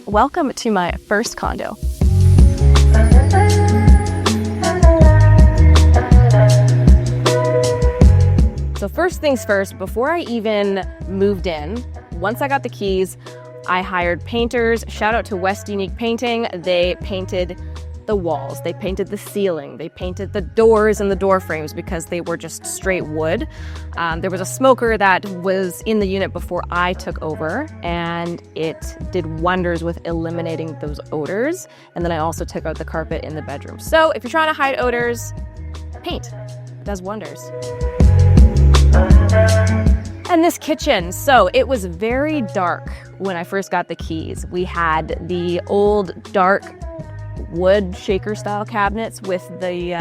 Welcome to my first condo. So first things first, before I even moved in, once I got the keys, I hired painters. Shout out to West Unique Painting. They painted the walls, they painted the ceiling, they painted the doors and the door frames because they were just straight wood. There was a smoker that was in the unit before I took over, and it did wonders with eliminating those odors. And then I also took out the carpet in the bedroom. So if you're trying to hide odors, paint. It does wonders. And this kitchen, so it was very dark when I first got the keys. We had the old dark wood shaker style cabinets with the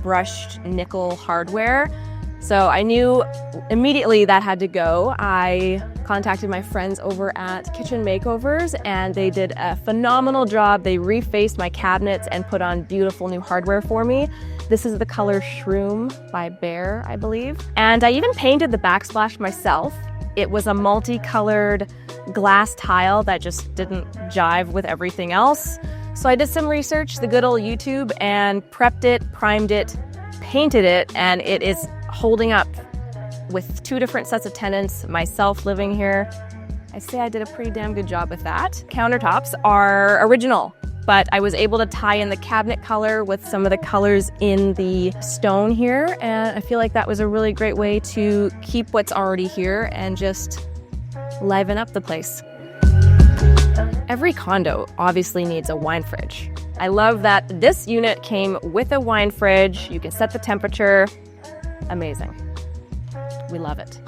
brushed nickel hardware. So I knew immediately that had to go. I contacted my friends over at Kitchen Makeovers and they did a phenomenal job. They refaced my cabinets and put on beautiful new hardware for me. This is the color Shroom by Bear, I believe. And I even painted the backsplash myself. It was a multicolored glass tile that just didn't jive with everything else. So I did some research, the good old YouTube, and prepped it, primed it, painted it, and it is holding up with 2 different sets of tenants, myself living here. I say I did a pretty damn good job with that. Countertops are original, but I was able to tie in the cabinet color with some of the colors in the stone here, and I feel like that was a really great way to keep what's already here and just liven up the place. Every condo obviously needs a wine fridge. I love that this unit came with a wine fridge. You can set the temperature. Amazing. We love it.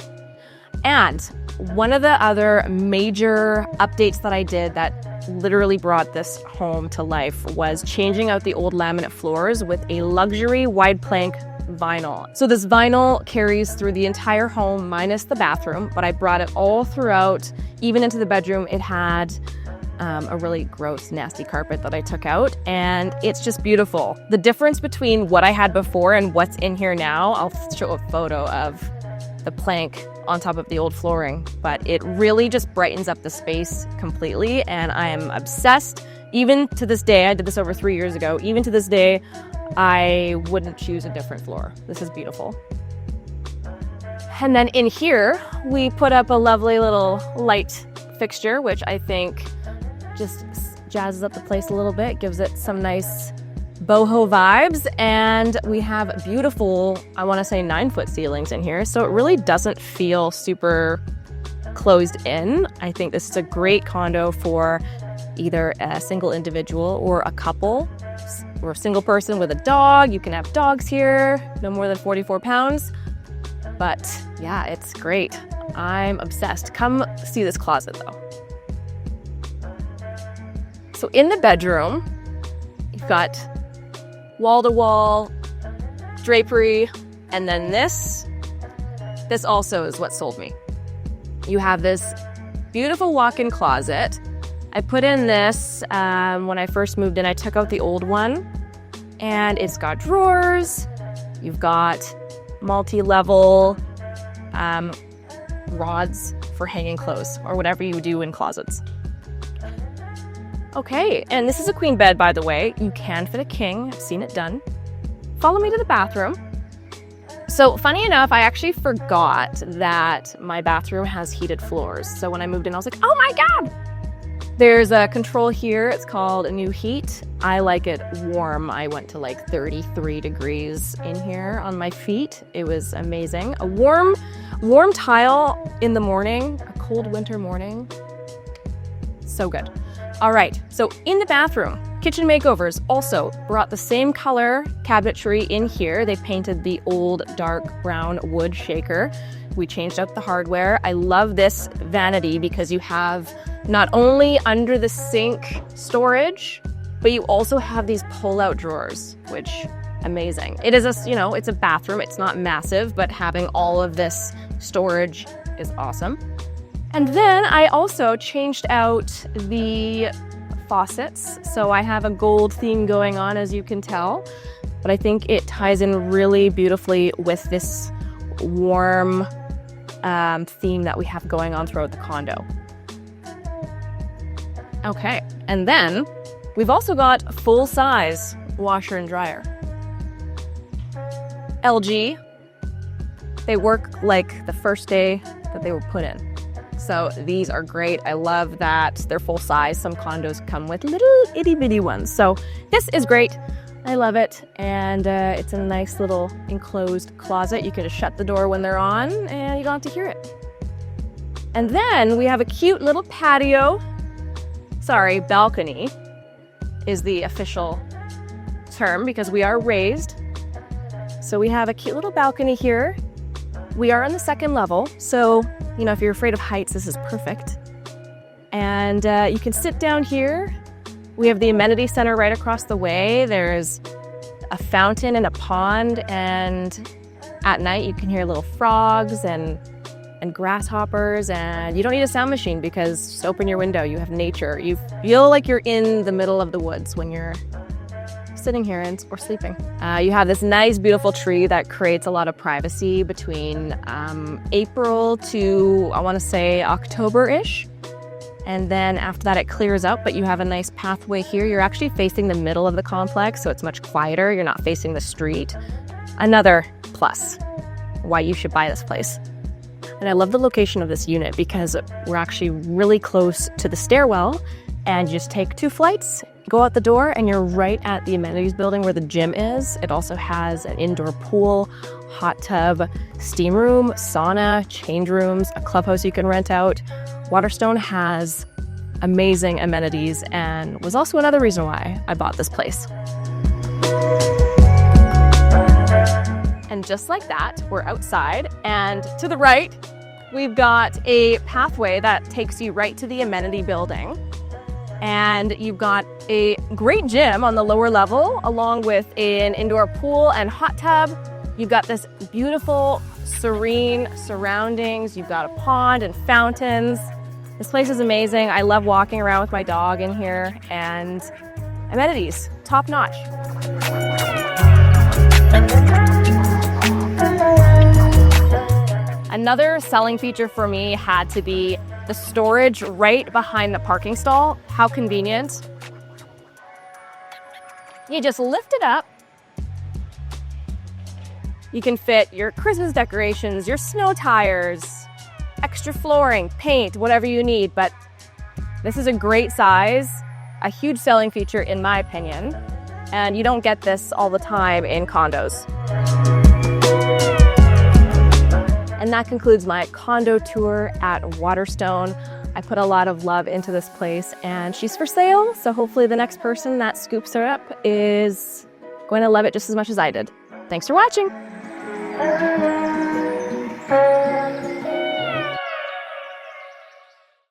And one of the other major updates that I did that literally brought this home to life was changing out the old laminate floors with a luxury wide plank vinyl. So this vinyl carries through the entire home minus the bathroom, but I brought it all throughout, even into the bedroom. It had a really gross, nasty carpet that I took out, and it's just beautiful. The difference between what I had before and what's in here now, I'll show a photo of the plank on top of the old flooring, but it really just brightens up the space completely, and I am obsessed. Even to this day, I did this over 3 years ago, even to this day, I wouldn't choose a different floor. This is beautiful. And then in here, we put up a lovely little light fixture, which I think just jazzes up the place a little bit, gives it some nice boho vibes. And we have beautiful, I want to say 9-foot ceilings in here. So it really doesn't feel super closed in. I think this is a great condo for either a single individual or a couple, or a single person with a dog. You can have dogs here, no more than 44 pounds. But yeah, it's great. I'm obsessed. Come see this closet though. So in the bedroom, you've got wall-to-wall drapery, and then this also is what sold me. You have this beautiful walk-in closet. I put in this when I first moved in. I took out the old one, and it's got drawers. You've got multi-level rods for hanging clothes or whatever you do in closets. Okay, and this is a queen bed, by the way. You can fit a king. I've seen it done. Follow me to the bathroom. So funny enough, I actually forgot that my bathroom has heated floors. So when I moved in, I was like, oh my God! There's a control here. It's called a new heat. I like it warm. I went to like 33 degrees in here on my feet. It was amazing. A warm tile in the morning, a cold winter morning. So good. All right, so in the bathroom, Kitchen Makeovers also brought the same color cabinetry in here. They painted the old dark brown wood shaker. We changed out the hardware. I love this vanity because you have not only under the sink storage, but you also have these pull-out drawers, which amazing. It is it's a bathroom. It's not massive, but having all of this storage is awesome. And then I also changed out the faucets. So I have a gold theme going on, as you can tell, but I think it ties in really beautifully with this warm theme that we have going on throughout the condo. Okay, and then we've also got full-size washer and dryer. LG, they work like the first day that they were put in. So these are great. I love that they're full size. Some condos come with little itty bitty ones. So this is great. I love it. And it's a nice little enclosed closet. You can just shut the door when they're on and you don't have to hear it. And then we have a cute little patio. Sorry, balcony is the official term because we are raised. So we have a cute little balcony here. We are on the second level, so if you're afraid of heights, this is perfect. And you can sit down here. We have the amenity center right across the way. There's a fountain and a pond, and at night you can hear little frogs and grasshoppers, and you don't need a sound machine because just open your window, you have nature. You feel like you're in the middle of the woods when you're sitting here or sleeping. You have this nice, beautiful tree that creates a lot of privacy between April to, I want to say, October-ish. And then after that, it clears up, but you have a nice pathway here. You're actually facing the middle of the complex, so it's much quieter. You're not facing the street. Another plus why you should buy this place. And I love the location of this unit because we're actually really close to the stairwell, and you just take 2 flights, go out the door, and you're right at the amenities building where the gym is. It also has an indoor pool, hot tub, steam room, sauna, change rooms, a clubhouse you can rent out. Waterstone has amazing amenities and was also another reason why I bought this place. And just like that, we're outside, and to the right, we've got a pathway that takes you right to the amenity building. And you've got a great gym on the lower level, along with an indoor pool and hot tub. You've got this beautiful, serene surroundings. You've got a pond and fountains. This place is amazing. I love walking around with my dog in here, and amenities, top notch. Another selling feature for me had to be the storage right behind the parking stall. How convenient. You just lift it up. You can fit your Christmas decorations, your snow tires, extra flooring, paint, whatever you need. But this is a great size, a huge selling feature in my opinion. And you don't get this all the time in condos. And that concludes my condo tour at Waterstone. I put a lot of love into this place, and she's for sale. So hopefully the next person that scoops her up is going to love it just as much as I did. Thanks for watching.